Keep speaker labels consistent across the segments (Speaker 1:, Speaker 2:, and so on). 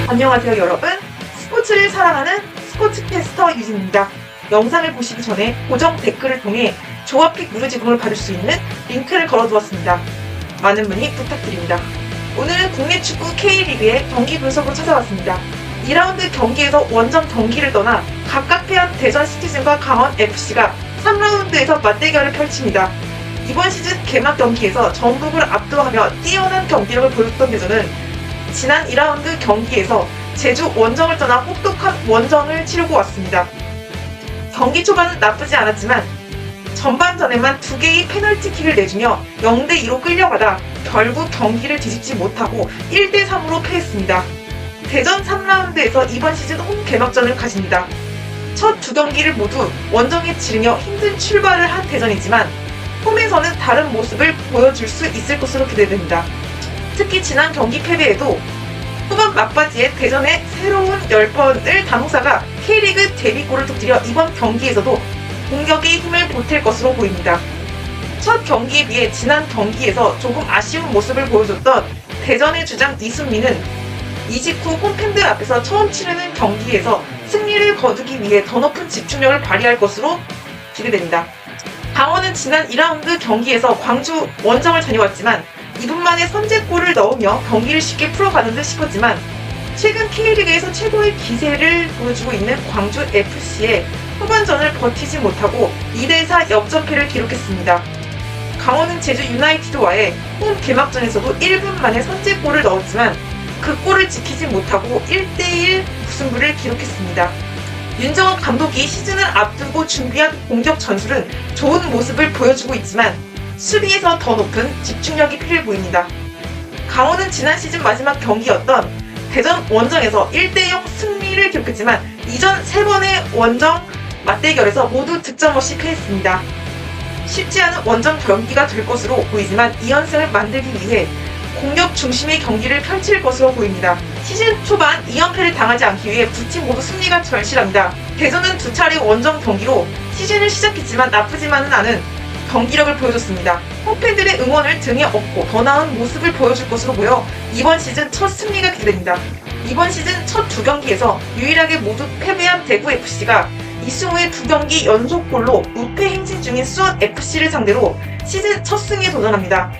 Speaker 1: 안녕하세요 여러분, 스포츠를 사랑하는 스포츠캐스터 유진입니다. 영상을 보시기 전에 고정 댓글을 통해 조합픽 무료 제공을 받을 수 있는 링크를 걸어두었습니다. 많은 문의 부탁드립니다. 오늘은 국내 축구 K리그의 경기 분석으로 찾아왔습니다. 2라운드 경기에서 원정 경기를 떠나 각각 패한 대전 시티즌과 강원 FC가 3라운드에서 맞대결을 펼칩니다. 이번 시즌 개막 경기에서 전북을 압도하며 뛰어난 경기력을 보였던 대전은 지난 2라운드 경기에서 제주 원정을 떠나 혹독한 원정을 치르고 왔습니다. 경기 초반은 나쁘지 않았지만 전반전에만 2개의 페널티킥을 내주며 0대2로 끌려가다 결국 경기를 뒤집지 못하고 1대3으로 패했습니다. 대전 3라운드에서 이번 시즌 홈 개막전을 가집니다. 첫 두 경기를 모두 원정에 치르며 힘든 출발을 한 대전이지만 홈에서는 다른 모습을 보여줄 수 있을 것으로 기대됩니다. 특히 지난 경기 패배에도 후반 막바지에 대전의 새로운 열번을 단호사가 K리그 데뷔골을 터뜨려 이번 경기에서도 공격의 힘을 보탤 것으로 보입니다. 첫 경기에 비해 지난 경기에서 조금 아쉬운 모습을 보여줬던 대전의 주장 이순민은 이직 후 홈팬들 앞에서 처음 치르는 경기에서 승리를 거두기 위해 더 높은 집중력을 발휘할 것으로 기대됩니다. 강원은 지난 2라운드 경기에서 광주 원정을 다녀왔지만 2분 만에 선제골을 넣으며 경기를 쉽게 풀어가는 듯 싶었지만 최근 K리그에서 최고의 기세를 보여주고 있는 광주 FC의 후반전을 버티지 못하고 2대4 역전패를 기록했습니다. 강원은 제주 유나이티드와의 홈 개막전에서도 1분 만에 선제골을 넣었지만 그 골을 지키지 못하고 1대1 무승부를 기록했습니다. 윤정원 감독이 시즌을 앞두고 준비한 공격 전술은 좋은 모습을 보여주고 있지만 수비에서 더 높은 집중력이 필요해 보입니다. 강원은 지난 시즌 마지막 경기였던 대전 원정에서 1대0 승리를 기록했지만 이전 3번의 원정 맞대결에서 모두 득점 없이 패했습니다. 쉽지 않은 원정 경기가 될 것으로 보이지만 2연승을 만들기 위해 공격 중심의 경기를 펼칠 것으로 보입니다. 시즌 초반 2연패를 당하지 않기 위해 두 팀 모두 승리가 절실합니다. 대전은 2차례 원정 경기로 시즌을 시작했지만 나쁘지만은 않은 경기력을 보여줬습니다. 홈팬들의 응원을 등에 업고 더 나은 모습을 보여줄 것으로 보여 이번 시즌 첫 승리가 기대됩니다. 이번 시즌 첫 두 경기에서 유일하게 모두 패배한 대구FC가 이승우의 2경기 연속골로 무패 행진 중인 수원FC를 상대로 시즌 첫 승에 도전합니다.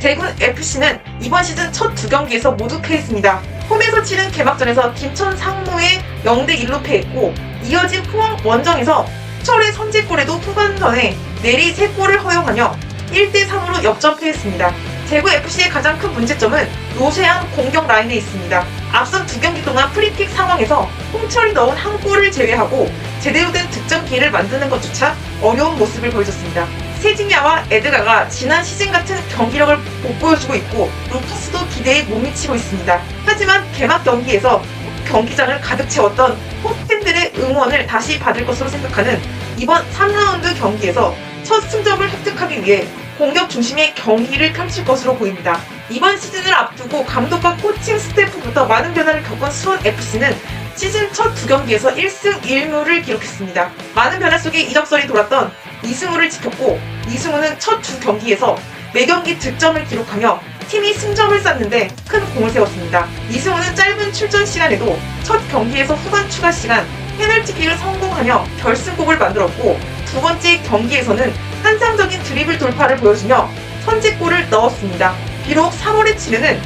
Speaker 1: 대구FC는 이번 시즌 첫 두 경기에서 모두 패했습니다. 홈에서 치른 개막전에서 김천 상무에 0대1로 패했고 이어진 포항 원정에서 철의 선제골에도 후반전에 내리 3골을 허용하며 1대3으로 역전패했습니다. 대구FC의 가장 큰 문제점은 노쇠한 공격 라인에 있습니다. 앞선 두 경기 동안 프리킥 상황에서 홍철이 넣은 한 골을 제외하고 제대로 된 득점 기회를 만드는 것조차 어려운 모습을 보여줬습니다. 세징야와 에드가가 지난 시즌 같은 경기력을 못 보여주고 있고 루카스도 기대에 못 미치고 있습니다. 하지만 개막 경기에서 경기장을 가득 채웠던 홈팬들의 응원을 다시 받을 것으로 생각하는 이번 3라운드 경기에서 첫 승점을 획득하기 위해 공격 중심의 경기를 펼칠 것으로 보입니다. 이번 시즌을 앞두고 감독과 코칭 스태프부터 많은 변화를 겪은 수원FC는 시즌 첫 두 경기에서 1승 1무를 기록했습니다. 많은 변화 속에 이적설이 돌았던 이승우를 지켰고 이승우는 첫 두 경기에서 매경기 득점을 기록하며 팀이 승점을 쌓는데 큰 공을 세웠습니다. 이승우는 짧은 출전 시간에도 첫 경기에서 후반 추가 시간 페널티킥을 성공하며 결승골을 만들었고 두 번째 경기에서는 환상적인 드리블 돌파를 보여주며 선제골을 넣었습니다. 비록 3월에 치르는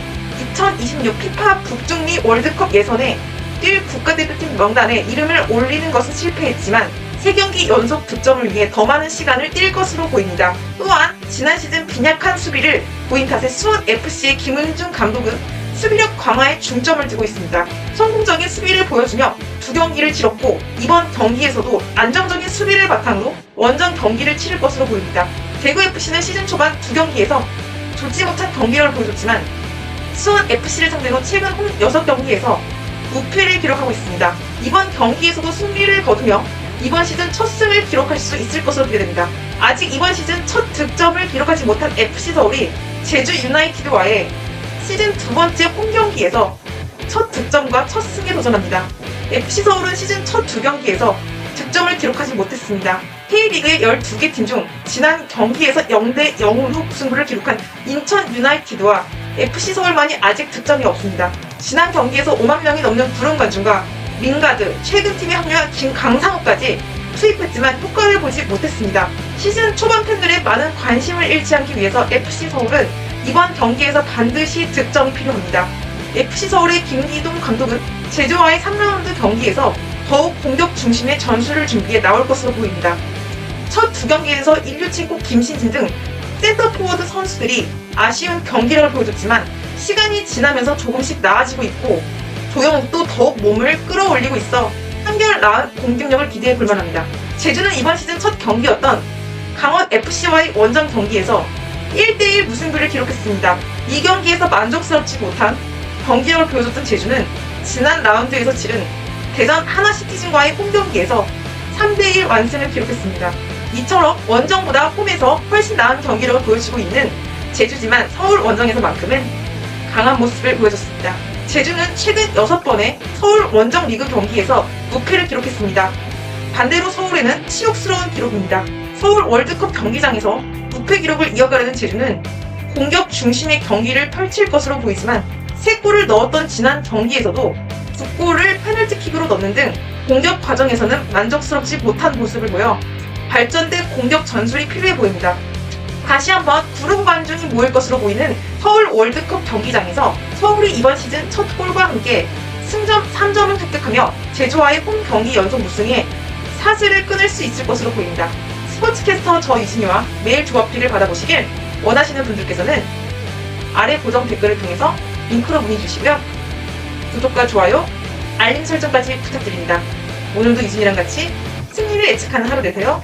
Speaker 1: 2026 피파 북중미 월드컵 예선에 뛸 국가대표팀 명단에 이름을 올리는 것은 실패했지만 3경기 연속 득점을 위해 더 많은 시간을 뛸 것으로 보입니다. 또한 지난 시즌 빈약한 수비를 보인 탓에 수원FC의 김은중 감독은 수비력 강화에 중점을 두고 있습니다. 성공적인 수비를 보여주며 두 경기를 치렀고 이번 경기에서도 안정적인 수비를 바탕으로 원정 경기를 치를 것으로 보입니다. 대구FC는 시즌 초반 두 경기에서 좋지 못한 경기력을 보여줬지만 수원FC를 상대로 최근 홈 6경기에서 무패를 기록하고 있습니다. 이번 경기에서도 승리를 거두며 이번 시즌 첫 승을 기록할 수 있을 것으로 기대됩니다. 아직 이번 시즌 첫 득점을 기록하지 못한 FC서울이 제주 유나이티드와의 시즌 두 번째 홈 경기에서 첫 득점과 첫 승에 도전합니다. FC서울은 시즌 첫 두 경기에서 득점을 기록하지 못했습니다. K리그의 12개 팀 중 지난 경기에서 0대0으로 무승부를 기록한 인천 유나이티드와 FC서울만이 아직 득점이 없습니다. 지난 경기에서 5만 명이 넘는 부른 관중과 링가드, 최근 팀에 합류한 김강상우까지 투입했지만 효과를 보지 못했습니다. 시즌 초반 팬들의 많은 관심을 잃지 않기 위해서 FC 서울은 이번 경기에서 반드시 득점이 필요합니다. FC 서울의 김기동 감독은 제주와의 3라운드 경기에서 더욱 공격 중심의 전술을 준비해 나올 것으로 보입니다. 첫 두 경기에서 일류첸코, 김신진 등 센터포워드 선수들이 아쉬운 경기력을 보여줬지만 시간이 지나면서 조금씩 나아지고 있고 조영욱도 더욱 몸을 끌어올리고 있어 한결 나은 공격력을 기대해 볼 만합니다. 제주는 이번 시즌 첫 경기였던 강원 FC와의 원정 경기에서 1대1 무승부를 기록했습니다. 이 경기에서 만족스럽지 못한 경기력을 보여줬던 제주는 지난 라운드에서 치른 대전 하나시티즌과의 홈 경기에서 3대1 완승을 기록했습니다. 이처럼 원정보다 홈에서 훨씬 나은 경기력을 보여주고 있는 제주지만 서울 원정에서만큼은 강한 모습을 보여줬습니다. 제주는 최근 6번의 서울 원정 리그 경기에서 무패를 기록했습니다. 반대로 서울에는 치욕스러운 기록입니다. 서울 월드컵 경기장에서 무패 기록을 이어가려는 제주는 공격 중심의 경기를 펼칠 것으로 보이지만 3골을 넣었던 지난 경기에서도 2골을 페널티킥으로 넣는 등 공격 과정에서는 만족스럽지 못한 모습을 보여 발전된 공격 전술이 필요해 보입니다. 다시 한번 구름 관중이 모일 것으로 보이는 서울 월드컵 경기장에서 서울이 이번 시즌 첫 골과 함께 승점 3점을 획득하며 제주와의 홈 경기 연속 무승에 사슬을 끊을 수 있을 것으로 보입니다. 스포츠캐스터 저 이진희와 매일 조합필을 받아보시길 원하시는 분들께서는 아래 고정 댓글을 통해서 링크로 문의 주시고요. 구독과 좋아요, 알림 설정까지 부탁드립니다. 오늘도 이진희랑 같이 승리를 예측하는 하루 되세요.